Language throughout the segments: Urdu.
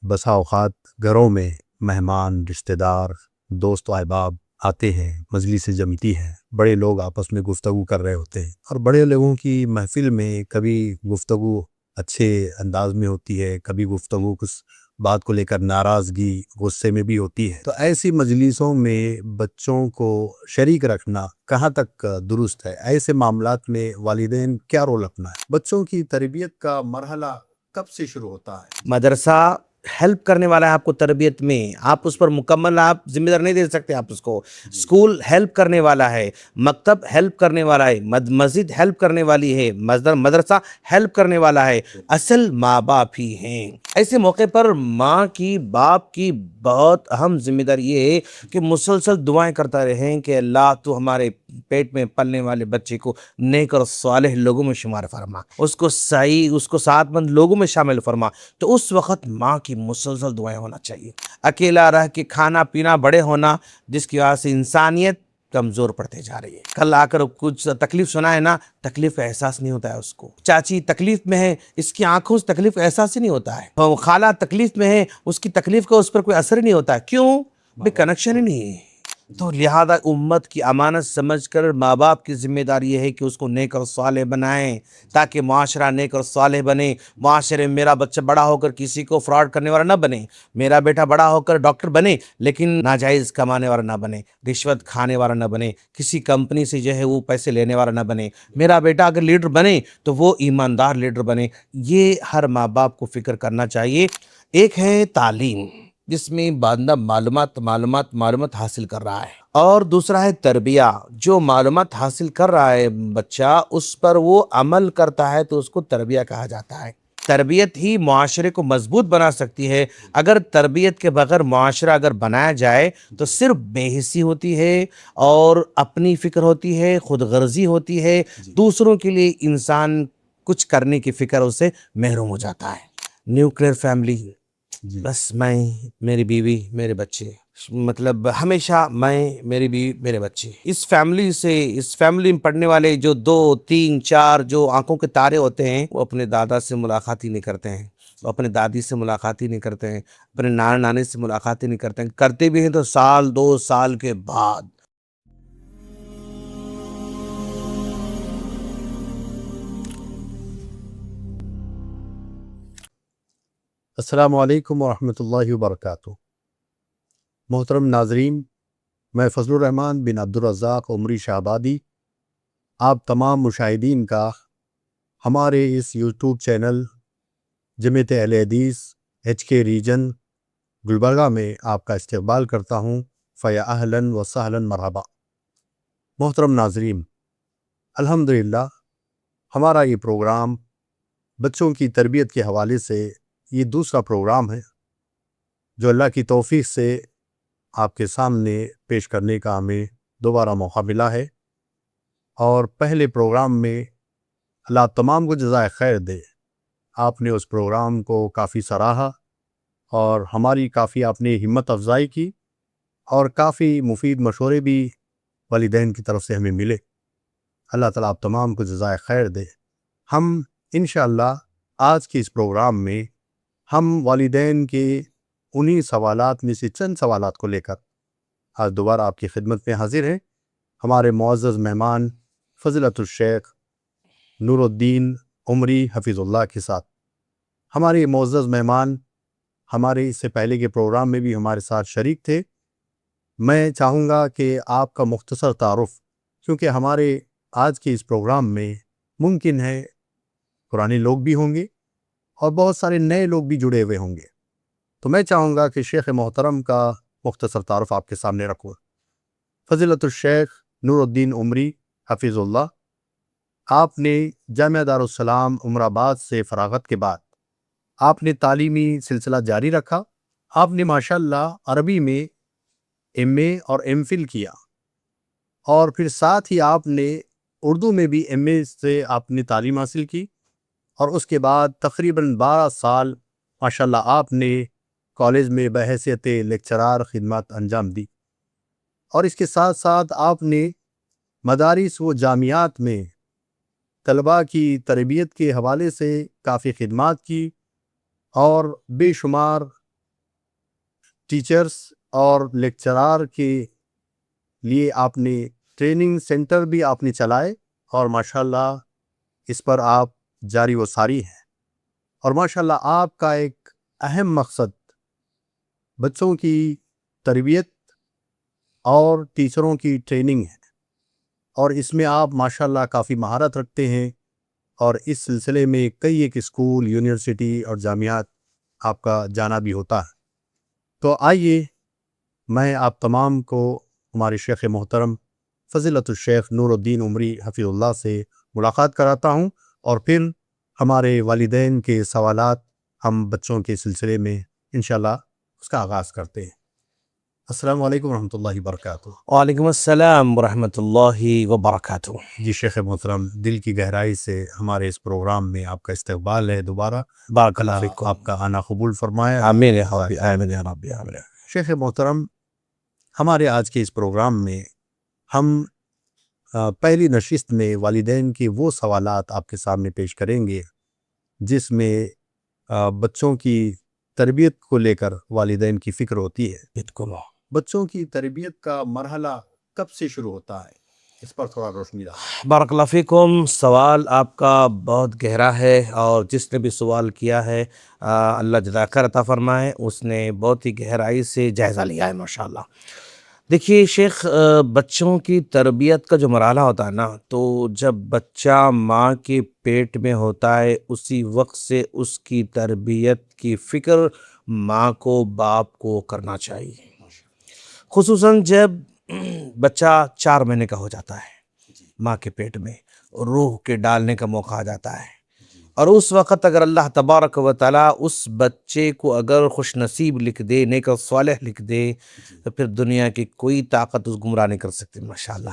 بسا اوقات گھروں میں مہمان، رشتہ دار، دوست و احباب آتے ہیں، مجلس جمتی ہے، بڑے لوگ آپس میں گفتگو کر رہے ہوتے ہیں، اور بڑے لوگوں کی محفل میں کبھی گفتگو اچھے انداز میں ہوتی ہے، کبھی گفتگو کچھ بات کو لے کر ناراضگی، غصے میں بھی ہوتی ہے۔ تو ایسی مجلسوں میں بچوں کو شریک رکھنا کہاں تک درست ہے؟ ایسے معاملات میں والدین کیا رول اپنا ہے؟ بچوں کی تربیت کا مرحلہ کب سے شروع ہوتا ہے؟ مدرسہ ہیلپ کرنے والا ہے آپ کو تربیت میں، آپ اس پر مکمل آپ ذمہ دار نہیں دے سکتے آپ اس کو۔ اسکول ہیلپ کرنے والا ہے، مکتب ہیلپ کرنے والا ہے، مسجد ہیلپ کرنے والی ہے، مدرسہ ہیلپ کرنے والا ہے، اصل ماں باپ ہی ہیں۔ ایسے موقع پر ماں کی، باپ کی بہت اہم ذمہ داری یہ ہے کہ مسلسل دعائیں کرتا رہیں کہ اللہ تو ہمارے پیٹ میں پلنے والے بچے کو نیک اور صالح لوگوں میں شمار فرما، اس کو صحیح، اس کو صحت مند لوگوں میں شامل فرما۔ تو اس وقت ماں کی مسلسل دعائیں ہونا چاہیے۔ اکیلا رہ کے کھانا پینا بڑے ہونا، جس کی وجہ سے انسانیت کمزور پڑتے جا رہی ہے۔ کل آ کر کچھ تکلیف سنا ہے نا، تکلیف کا احساس نہیں ہوتا ہے اس کو۔ چاچی تکلیف میں ہے، اس کی آنکھوں سے تکلیف کا احساس ہی نہیں ہوتا ہے۔ خالہ تکلیف میں ہے، اس کی تکلیف کا اس پر کوئی اثر ہی نہیں ہوتا ہے۔ کیوں؟ بے کنیکشن ہی نہیں ہے۔ تو لہذا امت کی امانت سمجھ کر ماں باپ کی ذمہ داری یہ ہے کہ اس کو نیک اور صالح بنائیں، تاکہ معاشرہ نیک اور صالح بنے۔ معاشرے میں میرا بچہ بڑا ہو کر کسی کو فراڈ کرنے والا نہ بنے، میرا بیٹا بڑا ہو کر ڈاکٹر بنے لیکن ناجائز کمانے والا نہ بنے، رشوت کھانے والا نہ بنے، کسی کمپنی سے جو ہے وہ پیسے لینے والا نہ بنے۔ میرا بیٹا اگر لیڈر بنے تو وہ ایماندار لیڈر بنے۔ یہ ہر ماں باپ کو فکر کرنا چاہیے۔ ایک ہے تعلیم، جس میں بندہ معلومات حاصل کر رہا ہے، اور دوسرا ہے تربیہ، جو معلومات حاصل کر رہا ہے بچہ اس پر وہ عمل کرتا ہے تو اس کو تربیہ کہا جاتا ہے۔ تربیت ہی معاشرے کو مضبوط بنا سکتی ہے۔ اگر تربیت کے بغیر معاشرہ اگر بنایا جائے تو صرف بے حسی ہوتی ہے، اور اپنی فکر ہوتی ہے، خود غرضی ہوتی ہے، دوسروں کے لیے انسان کچھ کرنے کی فکر اس سے محروم ہو جاتا ہے۔ نیوکلیئر فیملی، بس میں، میری بیوی، میرے بچے، مطلب ہمیشہ میں، میری بیوی، میرے بچے۔ اس فیملی میں پڑھنے والے جو 2 3 4 جو آنکھوں کے تارے ہوتے ہیں، وہ اپنے دادا سے ملاقات ہی نہیں کرتے ہیں، وہ اپنے دادی سے ملاقات ہی نہیں کرتے ہیں، اپنے نانا نانی سے ملاقات ہی نہیں کرتے ہیں، کرتے بھی ہیں تو سال 2 سال کے بعد۔ السلام علیکم ورحمۃ اللہ وبرکاتہ۔ محترم ناظرین، میں فضل الرحمان بن عبدالرزاق عمری شہبادی آپ تمام مشاہدین کا ہمارے اس یوٹیوب چینل جمعیت اہل حدیث HK ریجن گلبرگہ میں آپ کا استقبال کرتا ہوں۔ فیا اہلاً و سہلاً مرحبا۔ محترم ناظرین، الحمدللہ ہمارا یہ پروگرام بچوں کی تربیت کے حوالے سے یہ دوسرا پروگرام ہے جو اللہ کی توفیق سے آپ کے سامنے پیش کرنے کا ہمیں دوبارہ موقع ملا ہے، اور پہلے پروگرام میں اللہ تمام کو جزائے خیر دے، آپ نے اس پروگرام کو کافی سراہا اور ہماری کافی آپ نے ہمت افزائی کی، اور کافی مفید مشورے بھی والدین کی طرف سے ہمیں ملے۔ اللہ تعالیٰ آپ تمام کو جزائے خیر دے۔ ہم انشاءاللہ آج کے اس پروگرام میں ہم والدین کے انہی سوالات میں سے چند سوالات کو لے کر آج دوبارہ آپ کی خدمت میں حاضر ہیں۔ ہمارے معزز مہمان فضیلت الشیخ نور الدین عمری حفظ اللہ کے ساتھ۔ ہمارے معزز مہمان ہمارے اس سے پہلے کے پروگرام میں بھی ہمارے ساتھ شریک تھے۔ میں چاہوں گا کہ آپ کا مختصر تعارف، کیونکہ ہمارے آج کے اس پروگرام میں ممکن ہے پرانے لوگ بھی ہوں گے اور بہت سارے نئے لوگ بھی جڑے ہوئے ہوں گے، تو میں چاہوں گا کہ شیخ محترم کا مختصر تعارف آپ کے سامنے رکھوں۔ فضیلت الشیخ نور الدین عمری حفظ اللہ، آپ نے جامعہ دارالسلام عمر آباد سے فراغت کے بعد آپ نے تعلیمی سلسلہ جاری رکھا۔ آپ نے ماشاءاللہ عربی میں MA اور MPhil کیا، اور پھر ساتھ ہی آپ نے اردو میں بھی MA سے آپ نے تعلیم حاصل کی، اور اس کے بعد تقریباً 12 سال ماشاءاللہ آپ نے کالج میں بحیثیت لیکچرار خدمات انجام دی، اور اس کے ساتھ ساتھ آپ نے مدارس و جامعات میں طلباء کی تربیت کے حوالے سے کافی خدمات کی، اور بے شمار ٹیچرز اور لیکچرار کے لیے آپ نے ٹریننگ سینٹر بھی آپ نے چلائے اور ماشاءاللہ اس پر آپ جاری و ساری ہیں، اور ماشاءاللہ آپ کا ایک اہم مقصد بچوں کی تربیت اور ٹیچروں کی ٹریننگ ہے، اور اس میں آپ ماشاءاللہ کافی مہارت رکھتے ہیں، اور اس سلسلے میں کئی ایک اسکول، یونیورسٹی اور جامعات آپ کا جانا بھی ہوتا ہے۔ تو آئیے میں آپ تمام کو ہمارے شیخ محترم فضیلت الشیخ نور الدین عمری حفظہ اللہ سے ملاقات کراتا ہوں، اور پھر ہمارے والدین کے سوالات ہم بچوں کے سلسلے میں انشاءاللہ اس کا آغاز کرتے ہیں۔ السلام علیکم ورحمۃ اللہ وبرکاتہ۔ وعلیکم السلام ورحمۃ اللہ وبرکاتہ۔ جی شیخ محترم، دل کی گہرائی سے ہمارے اس پروگرام میں آپ کا استقبال ہے دوبارہ۔ بارک اللہ اللہ فیکم۔ آپ کا آنا قبول فرمائے۔ آمین یا ربی، آمین یا ربی، آمین۔ شیخ محترم، ہمارے آج کے اس پروگرام میں ہم پہلی نشست میں والدین کے وہ سوالات آپ کے سامنے پیش کریں گے جس میں بچوں کی تربیت کو لے کر والدین کی فکر ہوتی ہے۔ بالکل۔ بچوں کی تربیت کا مرحلہ کب سے شروع ہوتا ہے، اس پر تھوڑا روشنی ڈالیں۔ بارک اللہ فیکم، سوال آپ کا بہت گہرا ہے، اور جس نے بھی سوال کیا ہے اللہ جزائے خیر عطا فرمائے، اس نے بہت ہی گہرائی سے جائزہ لیا ہے ماشاءاللہ۔ دیکھیے شیخ، بچوں کی تربیت کا جو مرحلہ ہوتا ہے نا، تو جب بچہ ماں کے پیٹ میں ہوتا ہے اسی وقت سے اس کی تربیت کی فکر ماں کو، باپ کو کرنا چاہیے، خصوصاً جب بچہ 4 مہینے کا ہو جاتا ہے ماں کے پیٹ میں، روح کے ڈالنے کا موقع آ جاتا ہے، اور اس وقت اگر اللہ تبارک و تعالیٰ اس بچے کو اگر خوش نصیب لکھ دے، نیک و صالح لکھ دے، تو پھر دنیا کی کوئی طاقت اس گمراہ نہیں کر سکتی ماشاءاللہ۔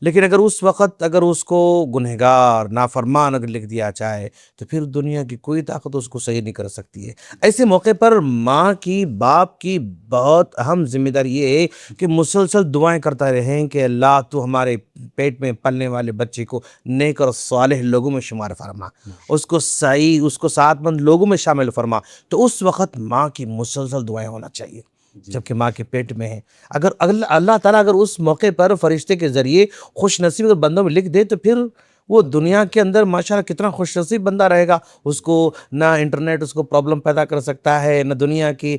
لیکن اگر اس وقت اگر اس کو گنہگار، نافرمان اگر لکھ دیا جائے، تو پھر دنیا کی کوئی طاقت اس کو صحیح نہیں کر سکتی ہے۔ ایسے موقع پر ماں کی، باپ کی بہت اہم ذمہ داری یہ ہے کہ مسلسل دعائیں کرتا رہیں کہ اللہ تو ہمارے پیٹ میں پلنے والے بچے کو نیک اور صالح لوگوں میں شمار فرما، اس کو صحیح، اس کو سعادت مند لوگوں میں شامل فرما۔ تو اس وقت ماں کی مسلسل دعائیں ہونا چاہیے جبکہ ماں کے پیٹ میں ہے۔ اگر اللہ تعالیٰ اگر اس موقع پر فرشتے کے ذریعے خوش نصیب اگر بندوں میں لکھ دے، تو پھر وہ دنیا کے اندر ماشاءاللہ کتنا خوش نصیب بندہ رہے گا۔ اس کو نہ انٹرنیٹ اس کو پرابلم پیدا کر سکتا ہے، نہ دنیا کی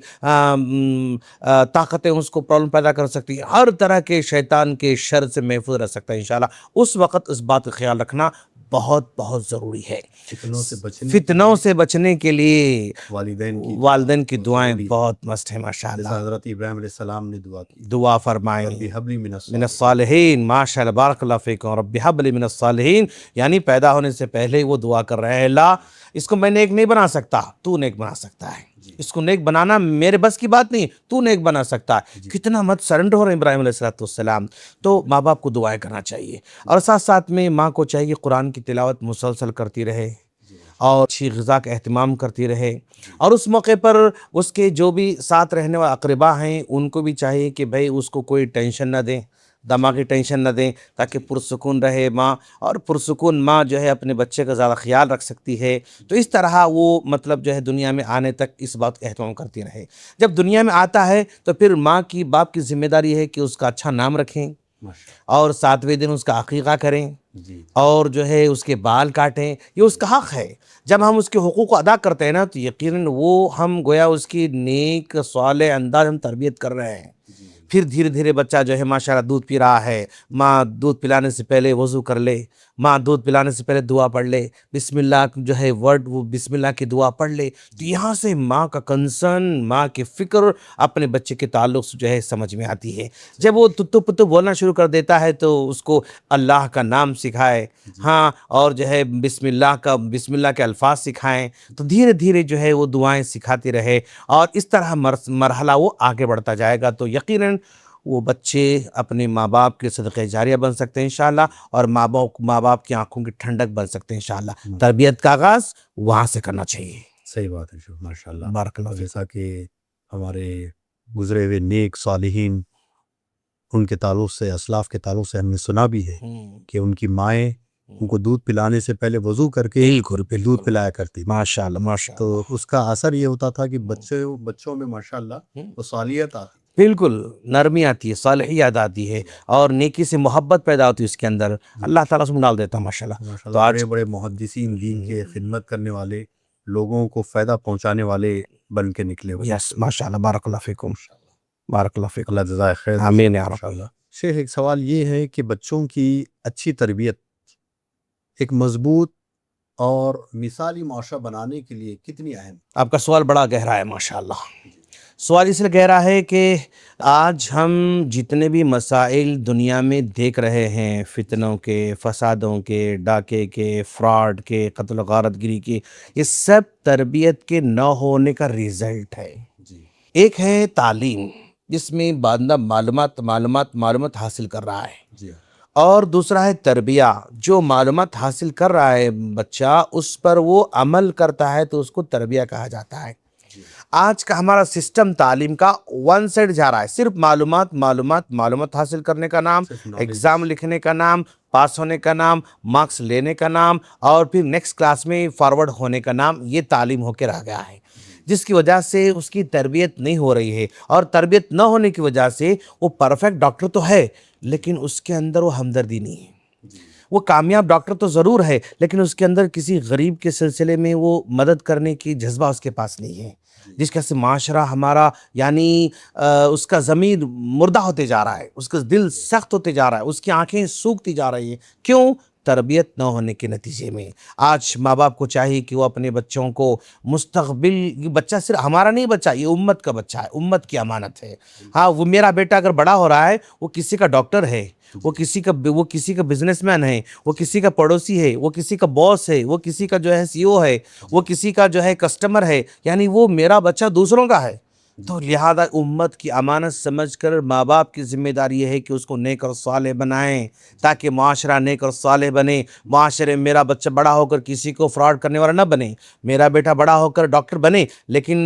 طاقتیں اس کو پرابلم پیدا کر سکتی ہیں، ہر طرح کے شیطان کے شر سے محفوظ رہ سکتا ہے انشاءاللہ۔ اس وقت اس بات کا خیال رکھنا بہت بہت ضروری ہے۔ فتنوں سے بچنے کے لیے والدین کی دعائیں بہت مست ہیں ماشاءاللہ۔ حضرت ابراہیم علیہ السلام نے دعا کی، دعا فرمائیں ربی حب لی من الصالحین، ماشاءاللہ بارک اللہ فیکم، رب حب لی من الصالحین، یعنی پیدا ہونے سے پہلے ہی وہ دعا کر رہے ہیں، اللہ اس کو میں نیک نہیں بنا سکتا، تو نیک بنا سکتا ہے، اس کو نیک بنانا میرے بس کی بات نہیں، تو نیک بنا سکتا ہے۔ کتنا مت سرنڈر ہو رہے ہیں ابراہیم علیہ السلام۔ تو ماں باپ کو دعائیں کرنا چاہیے، اور ساتھ ساتھ میں ماں کو چاہیے قرآن کی تلاوت مسلسل کرتی رہے، اور اچھی غذا کا اہتمام کرتی رہے، اور اس موقع پر اس کے جو بھی ساتھ رہنے والے اقربا ہیں ان کو بھی چاہیے کہ بھائی اس کو کوئی ٹینشن نہ دیں، دماغی ٹینشن نہ دیں، تاکہ پرسکون رہے ماں، اور پرسکون ماں جو ہے اپنے بچے کا زیادہ خیال رکھ سکتی ہے۔ تو اس طرح وہ مطلب جو ہے دنیا میں آنے تک اس بات کا اہتمام کرتی رہے۔ جب دنیا میں آتا ہے تو پھر ماں کی، باپ کی ذمہ داری ہے کہ اس کا اچھا نام رکھیں، اور 7ویں دن اس کا عقیقہ کریں، اور جو ہے اس کے بال کاٹیں، یہ اس کا حق ہے۔ جب ہم اس کے حقوق کو ادا کرتے ہیں نا، تو یقیناً وہ ہم گویا اس کی نیک صالح انداز ہم تربیت کر رہے ہیں۔ پھر دھیرے دھیرے بچہ جو ہے ماشاءاللہ دودھ پی رہا ہے، ماں دودھ پلانے سے پہلے وضو کر لے، ماں دودھ پلانے سے پہلے دعا پڑھ لے، بسم اللہ جو ہے ورڈ، وہ بسم اللہ کی دعا پڑھ لے، تو یہاں سے ماں کا کنسرن، ماں کی فکر اپنے بچے کے تعلق سے جو ہے سمجھ میں آتی ہے۔ جب وہ تتو پتو بولنا شروع کر دیتا ہے تو اس کو اللہ کا نام سکھائے، ہاں، اور جو ہے بسم اللہ کے الفاظ سکھائیں، تو دھیرے دھیرے جو ہے وہ دعائیں سکھاتی رہے، اور اس طرح مرحلہ وہ آگے بڑھتا جائے گا، تو یقیناً وہ بچے اپنے ماں باپ کے صدقہ جاریہ بن سکتے ہیں انشاءاللہ، اور ماں باپ کی آنکھوں کی ٹھنڈک بن سکتے ہیں انشاءاللہ۔ تربیت کا آغاز وہاں سے کرنا چاہیے۔ صحیح بات ہے ماشاءاللہ۔ بارک اللہ فیک۔ جیسا کہ ہمارے گزرے ہوئے نیک صالحین، ان کے تعلق سے، اسلاف کے تعلق سے ہم نے سنا بھی ہے کہ ان کی مائیں ان کو دودھ پلانے سے پہلے وضو کر کے بالکل پھر دودھ پلایا کرتی. ماشاء اللہ ماشاء اللہ. تو اس کا اثر یہ ہوتا تھا کہ بچوں میں ماشاءاللہ وہ صالحیت آتی. بالکل نرمی آتی ہے, صالحیت آتی ہے, اور نیکی سے محبت پیدا ہوتی ہے اس کے اندر. اللہ تعالیٰ اس میں ڈال دیتا ہے ماشاء اللہ. ماشاءاللہ بڑے بڑے محدثین دین کے خدمت کرنے والے, لوگوں کو فائدہ پہنچانے والے بن کے نکلے ہوئے. یس ماشاء اللہ, بارک اللہ فیکم, بارک اللہ فیکم. اللہ جزائے خیر. آمین یا رب. ماشاءاللہ. شیخ ایک سوال یہ ہے کہ بچوں کی اچھی تربیت ایک مضبوط اور مثالی معاشرہ بنانے کے لیے کتنی اہم؟ آپ کا سوال بڑا گہرا ہے ماشاء اللہ. سوال اس لیے گہرا ہے کہ آج ہم جتنے بھی مسائل دنیا میں دیکھ رہے ہیں, فتنوں کے, فسادوں کے, ڈاکے کے, فراڈ کے, قتل و غارت گری کے, یہ سب تربیت کے نہ ہونے کا ریزلٹ ہے. ایک ہے تعلیم جس میں بندہ معلومات حاصل کر رہا ہے, اور دوسرا ہے تربیہ, جو معلومات حاصل کر رہا ہے بچہ اس پر وہ عمل کرتا ہے تو اس کو تربیہ کہا جاتا ہے. آج کا ہمارا سسٹم تعلیم کا ون سائڈ جا رہا ہے, صرف معلومات حاصل کرنے کا نام, ایگزام لکھنے کا نام, پاس ہونے کا نام, مارکس لینے کا نام, اور پھر نیکسٹ کلاس میں فارورڈ ہونے کا نام, یہ تعلیم ہو کے رہ گیا ہے, جس کی وجہ سے اس کی تربیت نہیں ہو رہی ہے. اور تربیت نہ ہونے کی وجہ سے وہ پرفیکٹ ڈاکٹر تو ہے لیکن اس کے اندر وہ ہمدردی نہیں ہے. وہ کامیاب ڈاکٹر تو ضرور ہے لیکن اس کے اندر کسی غریب کے سلسلے میں وہ مدد کرنے کی جذبہ اس کے پاس نہیں ہے, جس کے سے معاشرہ ہمارا یعنی اس کا ضمیر مردہ ہوتے جا رہا ہے, اس کا دل سخت ہوتے جا رہا ہے, اس کی آنکھیں سوکھتی جا رہی ہیں. کیوں؟ تربیت نہ ہونے کے نتیجے میں. آج ماں باپ کو چاہیے کہ وہ اپنے بچوں کو مستقبل, بچہ صرف ہمارا نہیں بچہ, یہ امت کا بچہ ہے, امت کی امانت ہے. ہاں وہ میرا بیٹا اگر بڑا ہو رہا ہے وہ کسی کا ڈاکٹر ہے, وہ کسی کا بزنس مین ہے, وہ کسی کا پڑوسی ہے, وہ کسی کا باس ہے, وہ کسی کا جو ہے CEO ہے, وہ کسی کا جو ہے کسٹمر ہے, یعنی وہ میرا بچہ دوسروں کا ہے. تو لہذا امت کی امانت سمجھ کر ماں باپ کی ذمہ داری یہ ہے کہ اس کو نیک اور صالح بنائیں تاکہ معاشرہ نیک اور صالح بنے. معاشرے میں میرا بچہ بڑا ہو کر کسی کو فراڈ کرنے والا نہ بنے, میرا بیٹا بڑا ہو کر ڈاکٹر بنے لیکن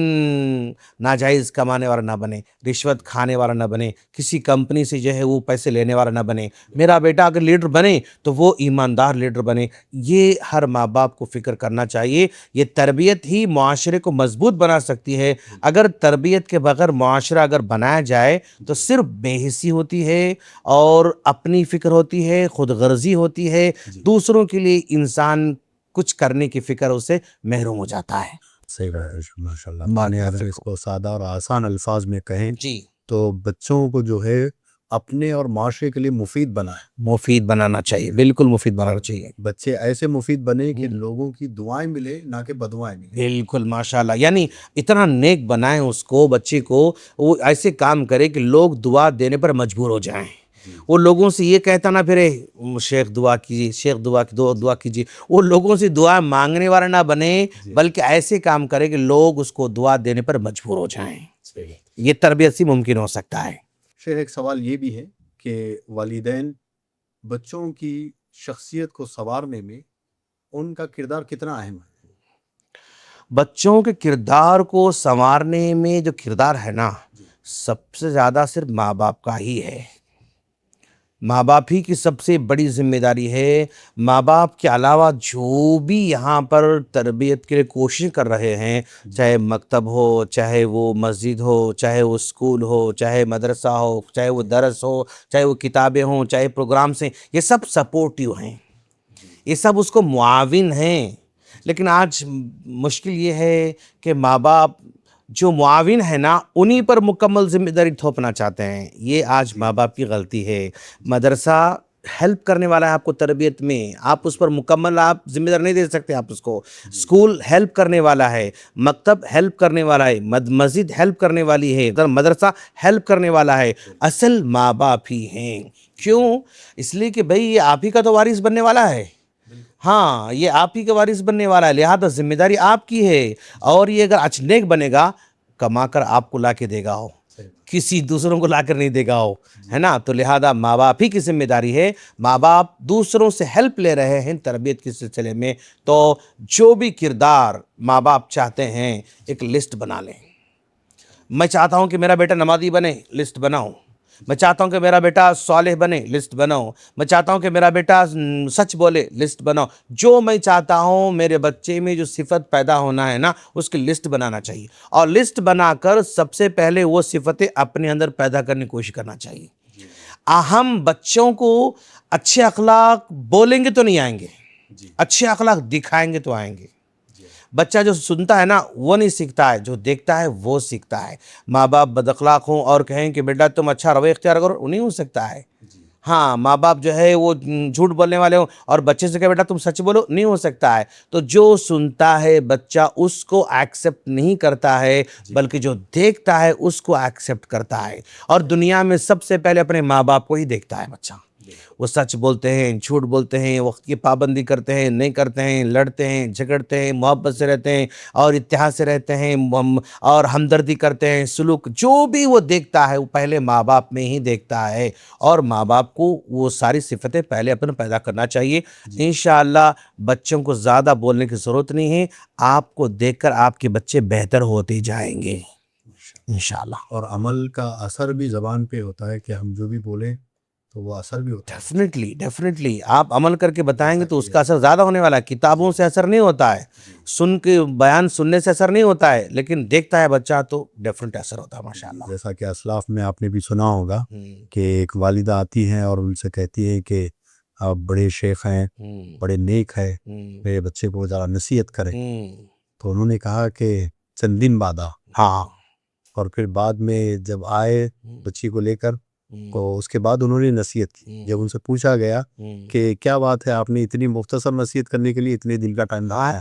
ناجائز کمانے والا نہ بنے, رشوت کھانے والا نہ بنے, کسی کمپنی سے جو ہے وہ پیسے لینے والا نہ بنے. میرا بیٹا اگر لیڈر بنے تو وہ ایماندار لیڈر بنے. یہ ہر ماں باپ کو فکر کرنا چاہیے. یہ تربیت ہی معاشرے کو مضبوط بنا سکتی ہے. اگر تربیت کے بغیر معاشرہ اگر بنایا جائے تو صرف بے حسی ہوتی ہے اور اپنی فکر ہوتی ہے, خود غرضی ہوتی ہے, دوسروں کے لیے انسان کچھ کرنے کی فکر اسے محروم ہو جاتا ہے. صحیح ہے ماشاءاللہ. معنی اگر اس کو سادہ اور آسان الفاظ میں کہیں جی, تو بچوں کو جو ہے اپنے اور معاشرے کے لیے مفید بنائیں, مفید بنانا چاہیے, بالکل مفید بنانا چاہیے. بچے ایسے مفید بنے کہ لوگوں کی دعائیں ملے نہ کہ بددعائیں ملیں. بالکل ماشاءاللہ, یعنی اتنا نیک بنائیں اس کو, بچے کو, وہ ایسے کام کرے کہ لوگ دعا دینے پر مجبور ہو جائیں. وہ لوگوں سے یہ کہتا نہ پھرے شیخ دعا کیجیے, شیخ دعا کیجیے. وہ لوگوں سے دعا مانگنے والا نہ بنے بلکہ ایسے کام کرے کہ لوگ اس کو دعا دینے پر مجبور ہو جائیں. یہ تربیت سے ممکن ہو سکتا ہے. شیخ ایک سوال یہ بھی ہے کہ والدین بچوں کی شخصیت کو سنوارنے میں ان کا کردار کتنا اہم ہے؟ بچوں کے کردار کو سنوارنے میں جو کردار ہے نا, سب سے زیادہ صرف ماں باپ کا ہی ہے. ماں باپ ہی کی سب سے بڑی ذمہ داری ہے. ماں باپ کے علاوہ جو بھی یہاں پر تربیت کے لیے کوشش کر رہے ہیں, چاہے مکتب ہو, چاہے وہ مسجد ہو, چاہے وہ اسکول ہو, چاہے مدرسہ ہو, چاہے وہ درس ہو, چاہے وہ کتابیں ہوں, چاہے پروگرامس ہیں, یہ سب سپورٹیو ہیں, یہ سب اس کو معاون ہیں. لیکن آج مشکل یہ ہے کہ ماں باپ جو معاون ہے نا انہی پر مکمل ذمہ داری تھوپنا چاہتے ہیں. یہ آج ماں باپ کی غلطی ہے. مدرسہ ہیلپ کرنے والا ہے آپ کو تربیت میں, آپ اس پر مکمل آپ ذمہ دار نہیں دے سکتے آپ اس کو. اسکول ہیلپ کرنے والا ہے, مکتب ہیلپ کرنے والا ہے, مسجد ہیلپ کرنے والی ہے, مدرسہ ہیلپ کرنے والا ہے. اصل ماں باپ ہی ہیں. کیوں؟ اس لیے کہ بھئی یہ آپ ہی کا تو وارث بننے والا ہے. ہاں, یہ آپ ہی کا وارث بننے والا ہے, لہذا ذمہ داری آپ کی ہے. اور یہ اگر اچنیک بنے گا, کما کر آپ کو لا کے دے گا ہو, کسی دوسروں کو لا کر نہیں دے گا ہو, ہے نا. تو لہذا ماں باپ ہی کی ذمہ داری ہے. ماں باپ دوسروں سے ہیلپ لے رہے ہیں تربیت کے سلسلے میں, تو جو بھی کردار ماں باپ چاہتے ہیں ایک لسٹ بنا لیں. میں چاہتا ہوں کہ میرا بیٹا نمازی بنے, لسٹ بناؤ. میں چاہتا ہوں کہ میرا بیٹا صالح بنے، لسٹ بناؤ. میں چاہتا ہوں کہ میرا بیٹا سچ بولے، لسٹ بناؤ. جو میں چاہتا ہوں میرے بچے میں جو صفت پیدا ہونا ہے نا، اس کی لسٹ بنانا چاہیے، اور لسٹ بنا کر سب سے پہلے وہ صفتیں اپنے اندر پیدا کرنے کی کوشش کرنا چاہیے. ہم بچوں کو اچھے اخلاق بولیں گے تو نہیں آئیں گے، اچھے اخلاق دکھائیں گے تو آئیں گے. بچہ جو سنتا ہے نا وہ نہیں سیکھتا ہے، جو دیکھتا ہے وہ سیکھتا ہے. ماں باپ بد اخلاق ہوں اور کہیں کہ بیٹا تم اچھا رویہ اختیار کرو، وہ نہیں ہو سکتا ہے. ہاں، ماں باپ جو ہے وہ جھوٹ بولنے والے ہوں اور بچے سے کہ بیٹا تم سچ بولو، نہیں ہو سکتا ہے. تو جو سنتا ہے بچہ اس کو ایکسیپٹ نہیں کرتا ہے، بلکہ جو دیکھتا ہے اس کو ایکسیپٹ کرتا ہے. اور دنیا میں سب سے پہلے اپنے ماں باپ کو ہی دیکھتا ہے بچہ. وہ سچ بولتے ہیں، جھوٹ بولتے ہیں، وقت کی پابندی کرتے ہیں، نہیں کرتے ہیں، لڑتے ہیں، جھگڑتے ہیں، محبت سے رہتے ہیں اور اتحاد سے رہتے ہیں، اور ہمدردی کرتے ہیں، سلوک جو بھی وہ دیکھتا ہے وہ پہلے ماں باپ میں ہی دیکھتا ہے. اور ماں باپ کو وہ ساری صفتیں پہلے اپنے پیدا کرنا چاہیے. انشاءاللہ بچوں کو زیادہ بولنے کی ضرورت نہیں ہے، آپ کو دیکھ کر آپ کے بچے بہتر ہوتے جائیں گے انشاءاللہ. اور عمل کا اثر بھی زبان پہ ہوتا ہے کہ ہم جو بھی بولیں تو وہ اثر بھی ہوتا ہے. ڈیفینیٹلی آپ عمل کر کے بتائیں گے تو اس کا اثر زیادہ ہونے والا ہے. کتابوں سے اثر نہیں ہوتا ہے، سن کے بیان سننے سے اثر نہیں ہوتا ہے، لیکن دیکھتا ہے بچہ تو ڈیفینیٹ اثر ہوتا ہے ماشاءاللہ. جیسا کہ اسلاف میں آپ نے بھی سنا ہوگا کہ ایک والدہ آتی ہیں اور ان سے کہتی ہے کہ آپ بڑے شیخ ہیں، بڑے نیک ہیں، میرے بچے کو ذرا نصیحت کریں. تو انہوں نے کہا کہ چند دن بعد آ. ہاں، اور پھر بعد میں جب آئے بچی کو لے کر تو اس کے بعد انہوں نے نصیحت کی. جب ان سے پوچھا گیا کہ کیا بات ہے آپ نے اتنی مختصر نصیحت کرنے کے لیے اتنے دن کا ٹائم لگایا،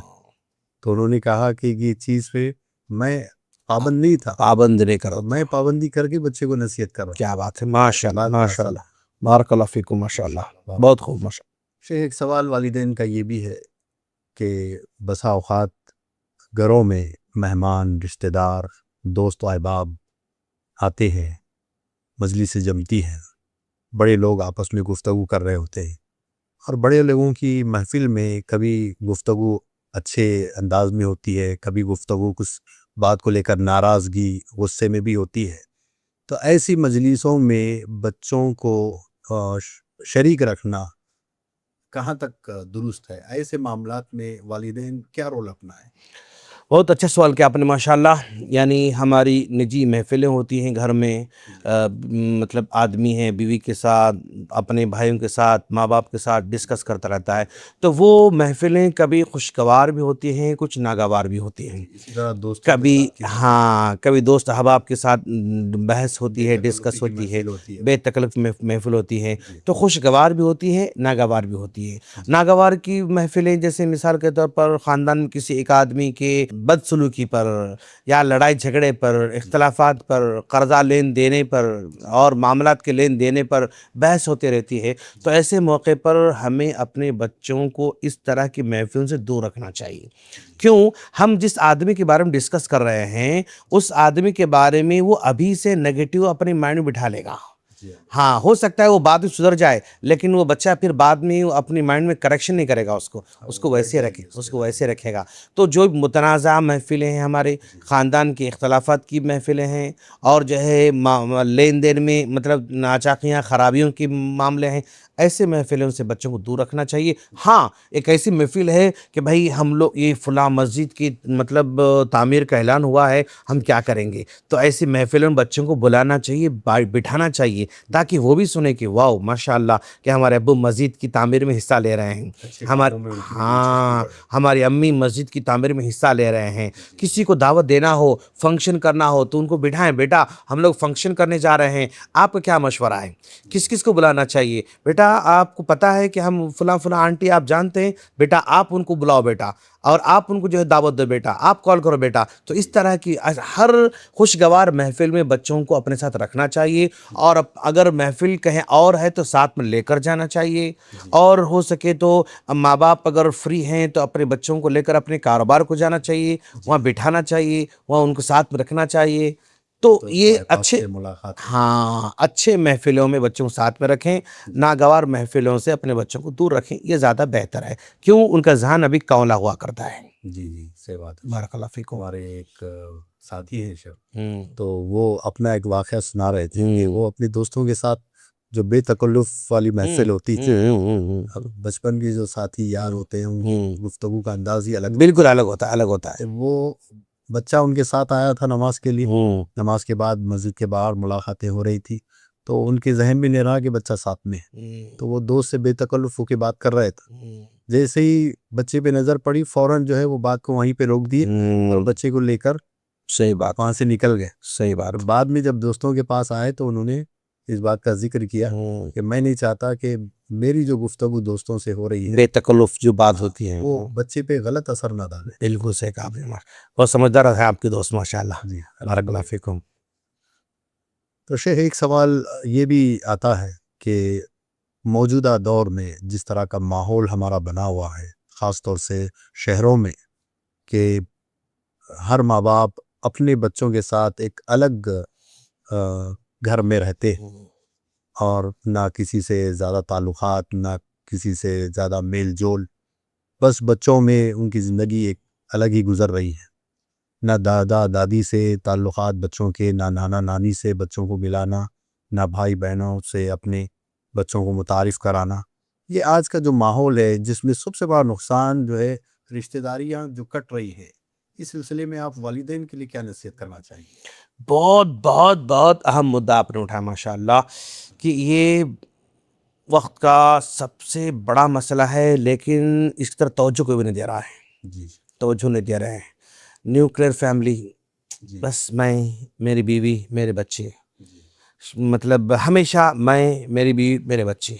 تو انہوں نے کہا کہ یہ چیز پہ میں پابند نہیں تھا، پابند نہیں کرو. میں پابندی کر کے بچے کو نصیحت کر رہا ہوں. کیا بات ہے، ماشاءاللہ ماشاءاللہ، بارک اللہ فیکم، ماشاءاللہ بہت خوب. ماشاءاللہ. ایک سوال والدین کا یہ بھی ہے کہ بسا اوقات گھروں میں مہمان، رشتہ دار، دوست و احباب آتے ہیں، مجلس جمتی ہے، بڑے لوگ آپس میں گفتگو کر رہے ہوتے ہیں، اور بڑے لوگوں کی محفل میں کبھی گفتگو اچھے انداز میں ہوتی ہے، کبھی گفتگو کچھ بات کو لے کر ناراضگی، غصے میں بھی ہوتی ہے. تو ایسی مجلسوں میں بچوں کو شریک رکھنا کہاں تک درست ہے؟ ایسے معاملات میں والدین کیا رول اپنائیں؟ بہت اچھا سوال کیا آپ نے ماشاءاللہ. یعنی ہماری نجی محفلیں ہوتی ہیں گھر میں، مطلب آدمی ہیں بیوی کے ساتھ، اپنے بھائیوں کے ساتھ، ماں باپ کے ساتھ ڈسکس کرتا رہتا ہے. تو وہ محفلیں کبھی خوشگوار بھی ہوتی ہیں، کچھ ناگوار بھی ہوتی ہیں. کبھی دوست احباب کے ساتھ بحث ہوتی ہے، ڈسکس ہوتی ہے، بے تکلف محفل ہوتی ہے. تو خوشگوار بھی ہوتی ہے، ناگوار بھی ہوتی ہے. ناگوار کی محفلیں جیسے مثال کے طور پر خاندان میں کسی ایک آدمی کے بدسلوکی پر یا لڑائی جھگڑے پر، اختلافات پر، قرضہ لین دینے پر اور معاملات کے لین دینے پر بحث ہوتی رہتی ہے. تو ایسے موقع پر ہمیں اپنے بچوں کو اس طرح کی محفلوں سے دور رکھنا چاہیے. کیوں؟ ہم جس آدمی کے بارے میں ڈسکس کر رہے ہیں اس آدمی کے بارے میں وہ ابھی سے نیگیٹو اپنے مائنڈ میں بٹھا لے گا. ہاں، ہو سکتا ہے وہ بعد میں سدھر جائے، لیکن وہ بچہ پھر بعد میں اپنی مائنڈ میں کریکشن نہیں کرے گا، اس کو ویسے رکھے گا. تو جو متنازع محفلیں ہیں، ہمارے خاندان کے اختلافات کی محفلیں ہیں، اور جو ہے لین دین میں مطلب ناچاقیاں خرابیوں کی معاملے ہیں، ایسے محفلوں سے بچوں کو دور رکھنا چاہیے. ہاں، ایک ایسی محفل ہے کہ بھائی ہم لوگ یہ فلاں مسجد کی مطلب تعمیر کا اعلان ہوا ہے، ہم کیا کریں گے، تو ایسی محفلوں میں بچوں کو بلانا چاہیے، بٹھانا چاہیے، تاکہ وہ بھی سنیں کہ واو ماشاءاللہ کہ ہمارے ابو مسجد کی تعمیر میں حصہ لے رہے ہیں، ہماری امی مسجد کی تعمیر میں حصہ لے رہے ہیں. کسی کو دعوت دینا ہو، فنکشن کرنا ہو تو ان کو بٹھائیں، بیٹا ہم لوگ فنکشن کرنے جا رہے ہیں، آپ کا کیا مشورہ ہے، کس کس کو بلانا چاہیے. بیٹا آپ کو پتہ ہے کہ ہم فلاں آنٹی آپ جانتے ہیں، بیٹا آپ ان کو بلاؤ بیٹا، اور آپ ان کو جو ہے دعوت دو بیٹا، آپ کال کرو بیٹا. تو اس طرح کی ہر خوشگوار محفل میں بچوں کو اپنے ساتھ رکھنا چاہیے، اور اگر محفل کہیں اور ہے تو ساتھ میں لے کر جانا چاہیے. اور ہو سکے تو ماں باپ اگر فری ہیں تو اپنے بچوں کو لے کر اپنے کاروبار کو جانا چاہیے، وہاں بٹھانا چاہیے، وہاں ان کو ساتھ میں رکھنا چاہیے. تو یہ اچھے محفلوں میں بچوں کو ساتھ میں رکھیں، ناگوار محفلوں سے اپنے بچوں کو دور رکھیں، یہ زیادہ بہتر ہے. کیوں؟ ان کا ذہن ابھی کولا ہوا کرتا ہے. جی صحیح بات ہے. بارک اللہ فیکم. ہمارے ایک ساتھی ہیں شب، ہوں، تو وہ اپنا ایک واقعہ سنا رہے تھے کہ وہ اپنے دوستوں کے ساتھ جو بے تکلف والی محفل ہوتی تھی، اب بچپن کے جو ساتھی یار ہوتے ہیں ان کی گفتگو کا انداز ہی الگ بالکل الگ ہوتا ہے، الگ ہوتا ہے. وہ بچہ ان کے ساتھ آیا تھا نماز کے لیے، نماز کے بعد مسجد کے باہر ملاقاتیں ہو رہی تھی، تو ان کے ذہن میں نہیں رہا کہ بچہ ساتھ میں ہے، تو وہ دوست سے بے تکلف ہو کے بات کر رہے تھے. جیسے ہی بچے پہ نظر پڑی فوراً جو ہے وہ بات کو وہیں پہ روک دیے اور بچے کو لے کر صحیح بات، وہاں سے نکل گئے. صحیح بات. اور بعد میں جب دوستوں کے پاس آئے تو انہوں نے اس بات کا ذکر کیا کہ میں نہیں چاہتا کہ میری جو گفتگو دوستوں سے ہو رہی ہے بے تکلف جو بات ہوتی ہے وہ بچے پہ غلط اثر نہ ڈالے. بالکل صحیح کہا آپ نے. بہت سمجھدار ہے آپ کے دوست، ماشاء اللہ. جی بارک اللہ فیکم. تو شیخ ایک سوال یہ بھی آتا ہے کہ موجودہ دور میں جس طرح کا ماحول ہمارا بنا ہوا ہے، خاص طور سے شہروں میں، کہ ہر ماں باپ اپنے بچوں کے ساتھ ایک الگ گھر میں رہتے ہیں اور نہ کسی سے زیادہ تعلقات، نہ کسی سے زیادہ میل جول، بس بچوں میں ان کی زندگی ایک الگ ہی گزر رہی ہے. نہ دادا دادی سے تعلقات بچوں کے، نہ نانا نانی سے بچوں کو ملانا، نہ بھائی بہنوں سے اپنے بچوں کو متعارف کرانا. یہ آج کا جو ماحول ہے جس میں سب سے بڑا نقصان جو ہے رشتہ داریاں جو کٹ رہی ہے، اس سلسلے میں آپ والدین کے لیے کیا نصیحت کرنا چاہیں گے؟ بہت بہت بہت اہم مدعا آپ نے اٹھایا ماشاء اللہ، کہ یہ وقت کا سب سے بڑا مسئلہ ہے، لیکن اس کی طرف توجہ کوئی بھی نہیں دے رہا ہے. جی توجہ نہیں دے رہے ہیں. نیوکلیئر فیملی، جی بس میں، میری بیوی، میرے بچے، جی مطلب ہمیشہ میں، میری بیوی، میرے بچے.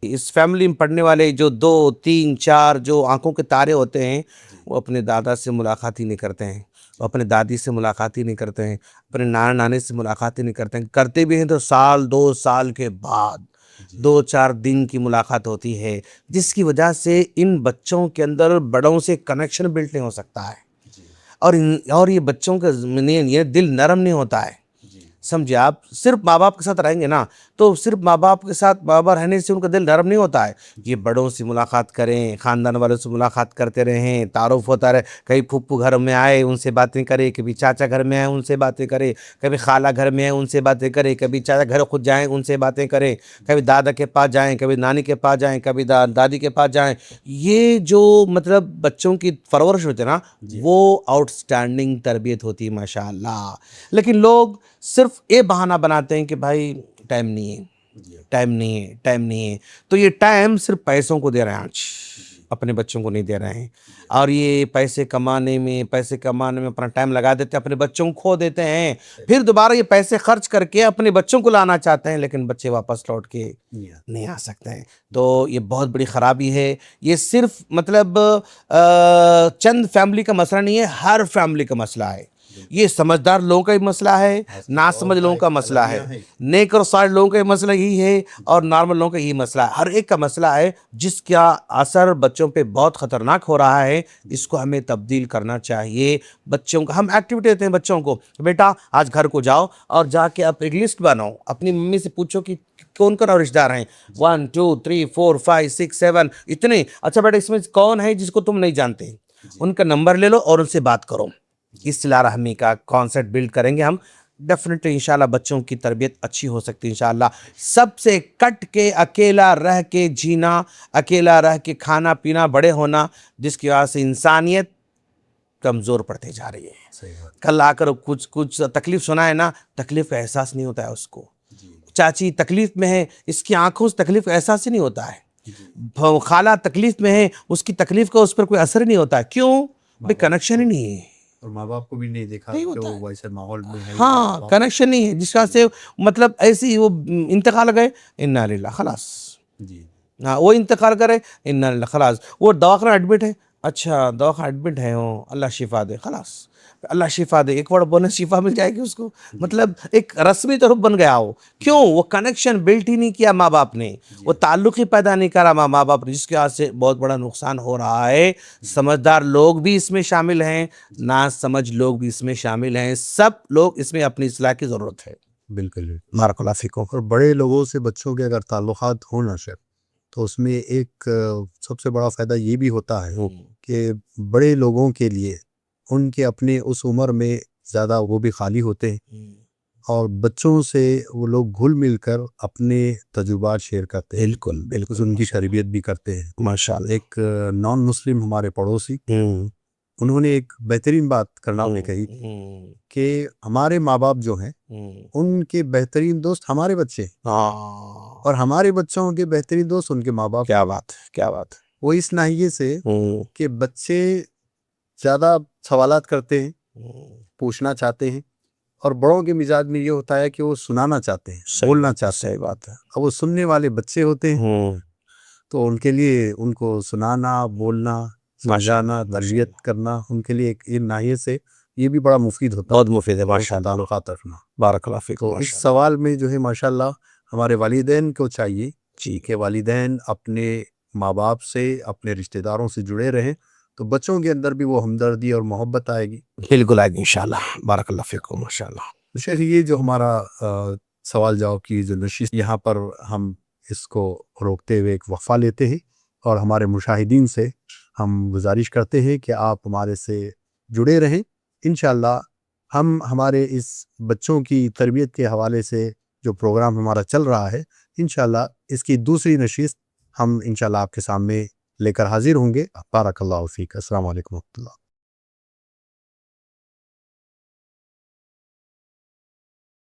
اس فیملی میں پڑھنے والے جو 2 3 4 جو آنکھوں کے تارے ہوتے ہیں، وہ اپنے دادا سے ملاقات ہی نہیں کرتے ہیں، وہ اپنے دادی سے ملاقات ہی نہیں کرتے ہیں، اپنے نانا نانی سے ملاقات ہی نہیں کرتے ہیں. کرتے بھی ہیں تو سال 2 سال کے بعد 2 4 دن کی ملاقات ہوتی ہے، جس کی وجہ سے ان بچوں کے اندر بڑوں سے کنیکشن بلٹ نہیں ہو سکتا ہے. اور یہ بچوں کا یہ دل نرم نہیں ہوتا ہے. سمجھے آپ، صرف ماں باپ کے ساتھ رہیں گے نا تو صرف ماں باپ کے ساتھ بابا رہنے سے ان کا دل نرم نہیں ہوتا ہے. یہ بڑوں سے ملاقات کریں، خاندان والوں سے ملاقات کرتے رہیں، تعارف ہوتا رہے. کبھی پھپھو گھر میں آئے ان سے باتیں کرے، کبھی چاچا گھر میں آئے ان سے باتیں کرے، کبھی خالہ گھر میں آئے ان سے باتیں کرے، کبھی چاچا گھر خود جائیں ان سے باتیں کریں، کبھی دادا کے پاس جائیں، کبھی نانی کے پاس جائیں، کبھی دادی کے پاس جائیں. یہ جو مطلب بچوں کی پرورش ہوتی ہے نا، وہ آؤٹ سٹینڈنگ تربیت ہوتی ہے ماشاء اللہ. لیکن لوگ صرف یہ بہانہ بناتے ہیں کہ بھائی ٹائم نہیں ہے، ٹائم نہیں ہے، ٹائم نہیں ہے. تو یہ ٹائم صرف پیسوں کو دے رہے ہیں آج، اپنے بچوں کو نہیں دے رہے ہیں. اور یہ پیسے کمانے میں اپنا ٹائم لگا دیتے ہیں، اپنے بچوں کو کھو دیتے ہیں. پھر دوبارہ یہ پیسے خرچ کر کے اپنے بچوں کو لانا چاہتے ہیں، لیکن بچے واپس لوٹ کے نہیں آ سکتے ہیں. تو یہ بہت بڑی خرابی ہے. یہ صرف مطلب چند فیملی کا مسئلہ نہیں ہے، ہر فیملی کا مسئلہ ہے. یہ سمجھدار لوگوں کا بھی مسئلہ ہے، نا سمجھ لوگوں کا مسئلہ ہے، نیک اور صالح لوگوں کا مسئلہ یہی ہے، اور نارمل لوگوں کا یہی مسئلہ ہے. ہر ایک کا مسئلہ ہے جس کا اثر بچوں پہ بہت خطرناک ہو رہا ہے. اس کو ہمیں تبدیل کرنا چاہیے. بچوں کو ہم ایکٹیویٹی دیتے ہیں بچوں کو، بیٹا آج گھر کو جاؤ اور جا کے آپ ایک لسٹ بناؤ، اپنی ممی سے پوچھو کہ کون کون رشتہ دار ہیں، 1 2 3 4 5 6 7 اتنے. اچھا بیٹا اس میں کون ہے جس کو تم نہیں جانتے، ان کا نمبر لے لو اور ان سے بات کرو. اس صلہ رحمی کا کانسیپٹ بلڈ کریں گے ہم، ڈیفینیٹلی انشاءاللہ بچوں کی تربیت اچھی ہو سکتی ہے انشاءاللہ. سب سے کٹ کے اکیلا رہ کے جینا، اکیلا رہ کے کھانا پینا، بڑے ہونا، جس کی وجہ سے انسانیت کمزور پڑتے جا رہی ہے. کل آ کر کچھ تکلیف سنا ہے نا، تکلیف کا احساس نہیں ہوتا ہے اس کو. چاچی تکلیف میں ہے، اس کی آنکھوں سے تکلیف کا احساس ہی نہیں ہوتا ہے. خالہ تکلیف میں ہے، اس کی تکلیف کا اس پر کوئی اثر نہیں ہوتا ہے. کیوں؟ بھئی کنیکشن ہی نہیں ہے. اور ماں باپ کو بھی نہیں دیکھا کہ وہ ویسے ماحول میں ہے. ہاں کنیکشن نہیں ہے، جس کا سے مطلب ایسی وہ انتقال گئے، انا للہ خلاص. ہاں وہ انتقال کرے، انا للہ خلاص. وہ دواخانہ ایڈمٹ ہے، اچھا دواخانہ ایڈمٹ ہے، اللہ شفا دے، خلاص اللہ شفا دے. ایک ورڈ بولنے شفا مل جائے گی اس کو. مطلب ایک رسمی طرف بن گیا ہو. کیوں؟ وہ کنیکشن بلٹ ہی نہیں کیا ماں باپ نے، وہ تعلق ہی پیدا نہیں کرا ماں باپ نے، جس کی وجہ سے بہت بڑا نقصان ہو رہا ہے. سمجھدار لوگ بھی اس میں شامل ہیں، نا سمجھ لوگ بھی اس میں شامل ہیں. سب لوگ اس میں اپنی اصلاح کی ضرورت ہے. بالکل. بارک اللہ فیکم. اور بڑے لوگوں سے بچوں کے اگر تعلقات ہوں نہ شیخ، تو اس میں ایک سب سے بڑا فائدہ یہ بھی ہوتا ہے کہ بڑے لوگوں کے لیے ان کے اپنے اس عمر میں زیادہ وہ بھی خالی ہوتے ہیں اور بچوں سے وہ لوگ گھل مل کر اپنے تجربات شیئر کرتے ہیں، بالکل بالکل ان کی تربیت بھی کرتے ہیں۔ ماشاء اللہ۔ ایک نان مسلم ہمارے پڑوسی، انہوں نے ایک بہترین بات کرناؤ میں کہی کہ ہمارے ماں باپ جو ہیں ان کے بہترین دوست ہمارے بچے ہیں اور ہمارے بچوں کے بہترین دوست ان کے ماں باپ۔ کیا بات کیا بات۔ وہ اس ناحیے سے کہ بچے زیادہ سوالات کرتے ہیں، پوچھنا چاہتے ہیں، اور بڑوں کے مزاج میں یہ ہوتا ہے کہ وہ سنانا چاہتے ہیں، بولنا چاہتے ہیں۔ صحیح بات ہے۔ اب وہ سننے والے بچے ہوتے ہیں تو ان کے لیے ان کو سنانا، بولنا، سمجھانا، تربیت کرنا ان کے لیے ایک ناحیے سے یہ بھی بڑا مفید ہوتا ہے، بہت مفید ہے ماشاء اللہ۔ تعلقات رکھنا۔ بارک اللہ فیک۔ تو اس سوال میں جو ہے ماشاءاللہ ہمارے والدین کو چاہیے کہ والدین اپنے ماں باپ سے، اپنے رشتہ داروں سے جڑے رہیں، تو بچوں کے اندر بھی وہ ہمدردی اور محبت آئے گی۔ بالکل آئے گی انشاءاللہ۔ بارک اللہ فیکم ماشاء اللہ۔ شیخ یہ جو ہمارا سوال جواب کی جو نشست یہاں پر ہم اس کو روکتے ہوئے ایک وقفہ لیتے ہیں اور ہمارے مشاہدین سے ہم گزارش کرتے ہیں کہ آپ ہمارے سے جڑے رہیں۔ انشاءاللہ ہم ہمارے اس بچوں کی تربیت کے حوالے سے جو پروگرام ہمارا چل رہا ہے، انشاءاللہ اس کی دوسری نشست ہم انشاءاللہ آپ کے سامنے لے کر حاضر ہوں گے۔ بارک اللہ فیک۔ السلام علیکم و رحمۃ اللہ۔